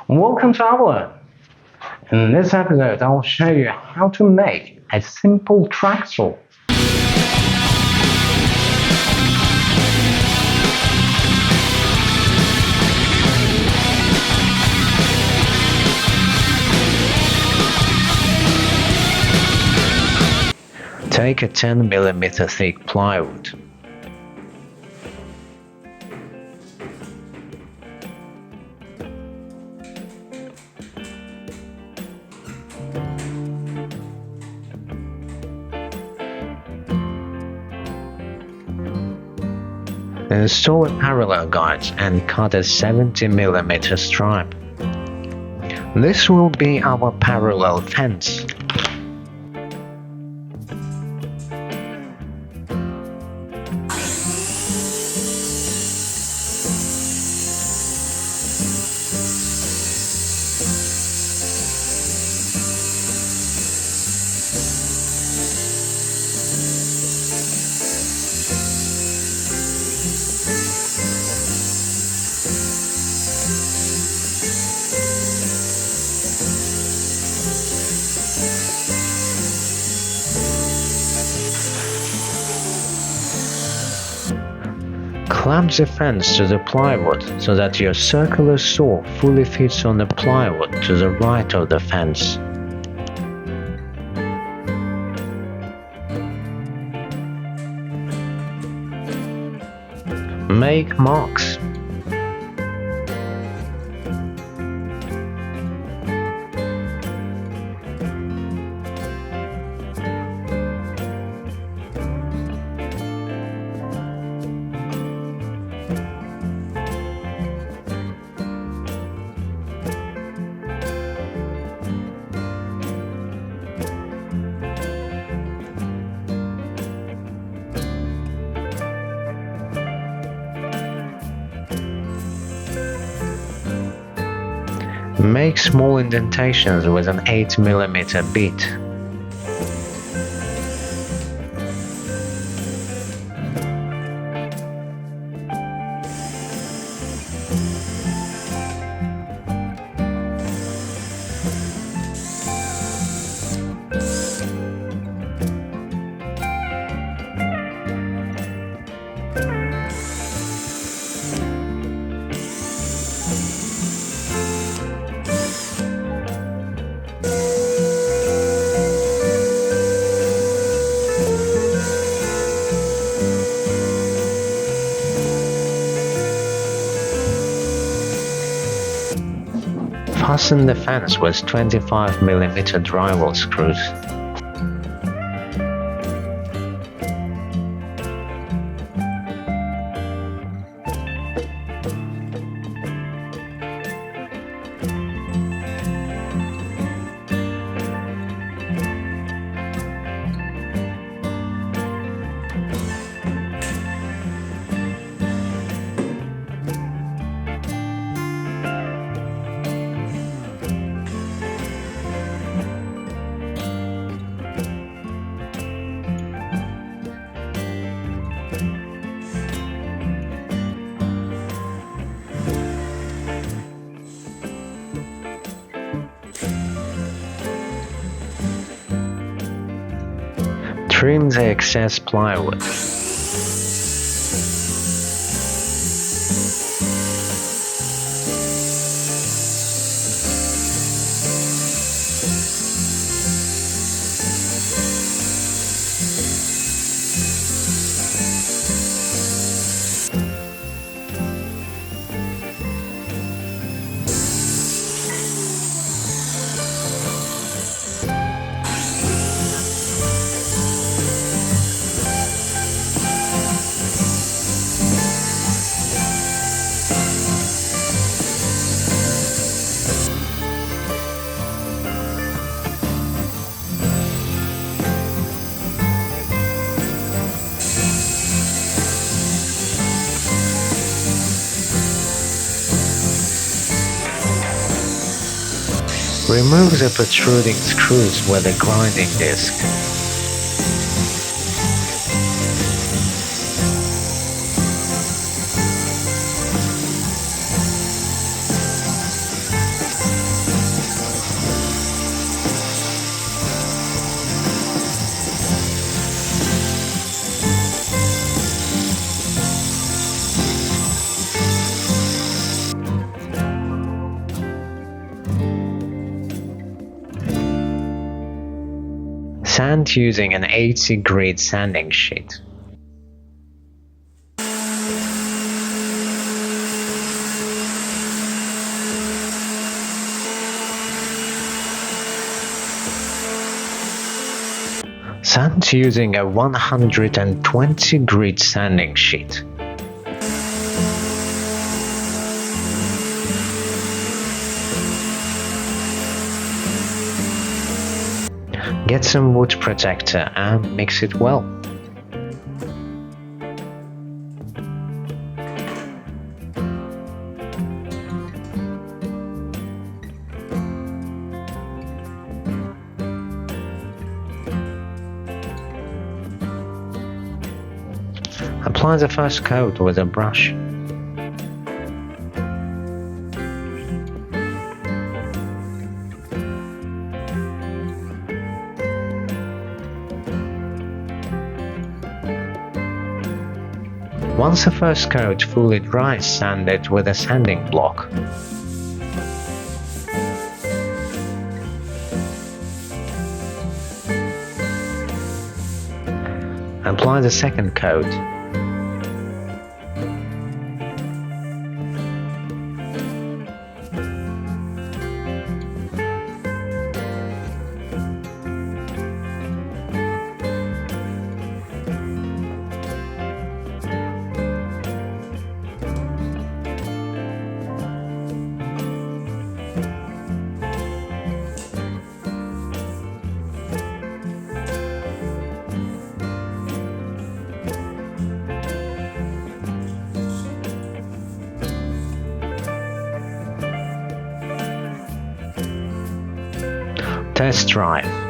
Welcome to Avalon. In this episode, I will show you how to make a simple track saw. Take a 10mm thick plywood. Install a parallel guide and cut a 70mm stripe. This will be our parallel fence. Clamp the fence to the plywood so that your circular saw fully fits on the plywood to the right of the fence. Make marks. Make small indentations with an 8mm bit. Fasten the fence with 25mm drywall screws. Trim the excess plywood. Remove the protruding screws with a grinding disc. Sand using an 80 grit sanding sheet. Sand using a 120 grit sanding sheet. Get some wood protector and mix it well. Apply the first coat with a brush. Once the first coat fully dries, sand it with a sanding block. Apply the second coat. Test drive.